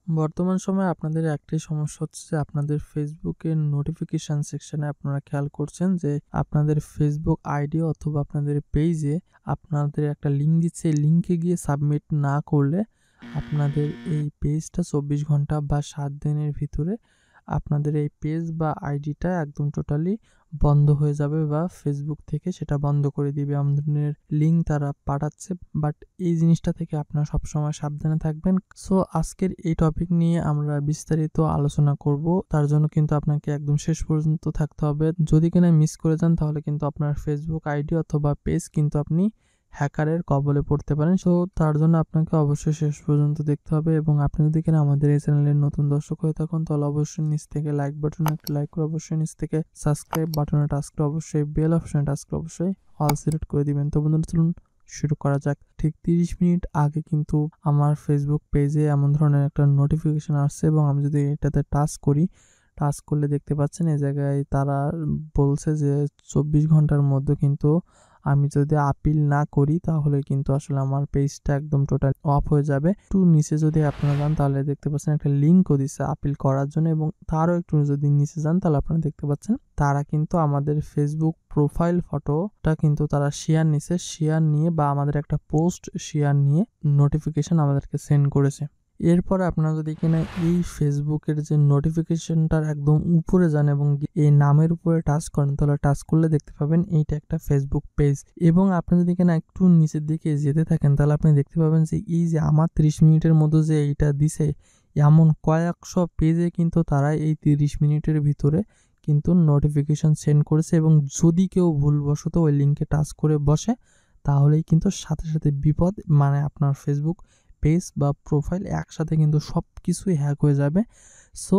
বর্তমান সময়ে আপনাদের একটাই সমস্যা হচ্ছে যে আপনাদের ফেসবুকের নোটিফিকেশন সেকশনে আপনারা খেয়াল করছেন যে আপনাদের ফেসবুক আইডি অথবা আপনাদের পেজে আপনাদের একটা লিঙ্ক দিচ্ছে, এই লিঙ্কে গিয়ে সাবমিট না করলে আপনাদের এই পেজটা 24 ঘন্টা বা 7 দিনের ভিতরে আপনাদের এই পেজ বা আইডিটা একদম টোটালি বন্ধ হয়ে যাবে বা ফেসবুক থেকে সেটা বন্ধ করে দিবে। আমাদের লিঙ্ক তারা পাঠাচ্ছে, বাট এই জিনিসটা থেকে আপনারা সবসময় সাবধানে থাকবেন। সো আজকের এই টপিক নিয়ে আমরা বিস্তারিত আলোচনা করব, তার জন্য কিন্তু আপনাকে একদম শেষ পর্যন্ত থাকতে হবে। যদি কিনা মিস করে যান তাহলে কিন্তু আপনার ফেসবুক আইডি অথবা পেজ কিন্তু আপনি হ্যাকারের কবলে পড়তে পারেন। সো তার জন্য আপনাকে অবশ্যই শেষ পর্যন্ত দেখতে হবে, এবং আপনি যদি কিনা আমাদের এই চ্যানেলের নতুন দর্শক হয়ে থাকুন তাহলে অবশ্যই নিচ থেকে লাইক বাটনে একটা লাইক করে, অবশ্যই নিচ থেকে সাবস্ক্রাইব বাটনে টাচ করে, অবশ্যই বেল অপশনে টাচ করে অবশ্যই অল সিলেক্ট করে দিবেন। তো বন্ধুরা চলুন শুরু করা যাক। ঠিক 30 মিনিট আগে কিন্তু আমার ফেসবুক পেজে এমন ধরনের একটা নোটিফিকেশন আসছে, এবং আমি যদি এটাতে টাচ করি, টাচ করলে দেখতে পাচ্ছেন এই জায়গায় তারা বলছে যে 24 ঘন্টার মধ্যে কিন্তু আমি যদি আপিল না করি তাহলে কিন্তু আসলে আমার পেজটা একদম টোটাল অফ হয়ে যাবে। একটু নিচে যদি আপনারা যান তাহলে দেখতে পাচ্ছেন একটা লিঙ্কও দিচ্ছে আপিল করার জন্য, এবং তারও একটু যদি নিচে যান তাহলে আপনারা দেখতে পাচ্ছেন তারা কিন্তু আমাদের ফেসবুক প্রোফাইল ফটোটা কিন্তু তারা শেয়ার নিছে, শেয়ার নিয়ে বা আমাদের একটা পোস্ট শেয়ার নিয়ে নোটিফিকেশন আমাদেরকে সেন্ড করেছে। এরপরে আপনারা যদি কিনা এই ফেসবুকের যে নোটিফিকেশনটার একদম উপরে যান এবং এই নামের উপরে টাচ করেন, তাহলে টাচ করলে দেখতে পাবেন এইটা একটা ফেসবুক পেজ। এবং আপনি যদি কিনা একটু নিচের দিকে যেতে থাকেন তাহলে আপনি দেখতে পাবেন যে এই যে আমার 30 মিনিটের মধ্যে যে এইটা দিছে, এমন কয়েকশো পেজে কিন্তু তারা এই 30 মিনিটের ভিতরে কিন্তু নোটিফিকেশন সেন্ড করেছে। এবং যদি কেউ ভুলবশত ওই লিঙ্কে টাচ করে বসে তাহলেই কিন্তু সাথে সাথে বিপদ, মানে আপনার ফেসবুক পেজ বা প্রোফাইল একসাথে কিন্তু সব কিছুই হ্যাক হয়ে যাবে। সো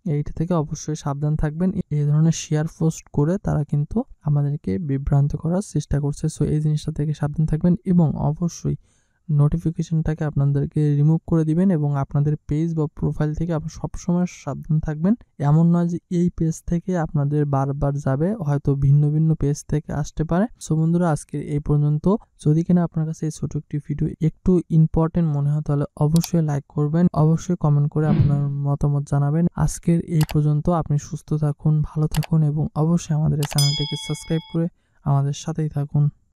এইটা থেকে অবশ্যই সাবধান থাকবেন। এই ধরনের শেয়ার পোস্ট করে তারা কিন্তু আমাদেরকে বিভ্রান্ত করার চেষ্টা করছে। সো এই জিনিসটা থেকে সাবধান থাকবেন, এবং অবশ্যই নোটিফিকেশনটাকে আপনাদেরকে রিমুভ করে দিবেন, এবং আপনাদের পেজ বা প্রোফাইল থেকে আপনারা সবসময় সাবধান থাকবেন। এমন নয় যে এই পেজ থেকে আপনাদের বারবার যাবে, হয়তো ভিন্ন ভিন্ন পেজ থেকে আসতে পারে। সো বন্ধুরা আজকের এই পর্যন্ত। যদি কিনা আপনার কাছে এই ছোট একটি ভিডিও একটু ইম্পর্টেন্ট মনে হয় তাহলে অবশ্যই লাইক করবেন, অবশ্যই কমেন্ট করে আপনার মতামত জানাবেন। আজকের এই পর্যন্ত। আপনি সুস্থ থাকুন, ভালো থাকুন, এবং অবশ্যই আমাদের এই চ্যানেলটিকে সাবস্ক্রাইব করে আমাদের সাথেই থাকুন।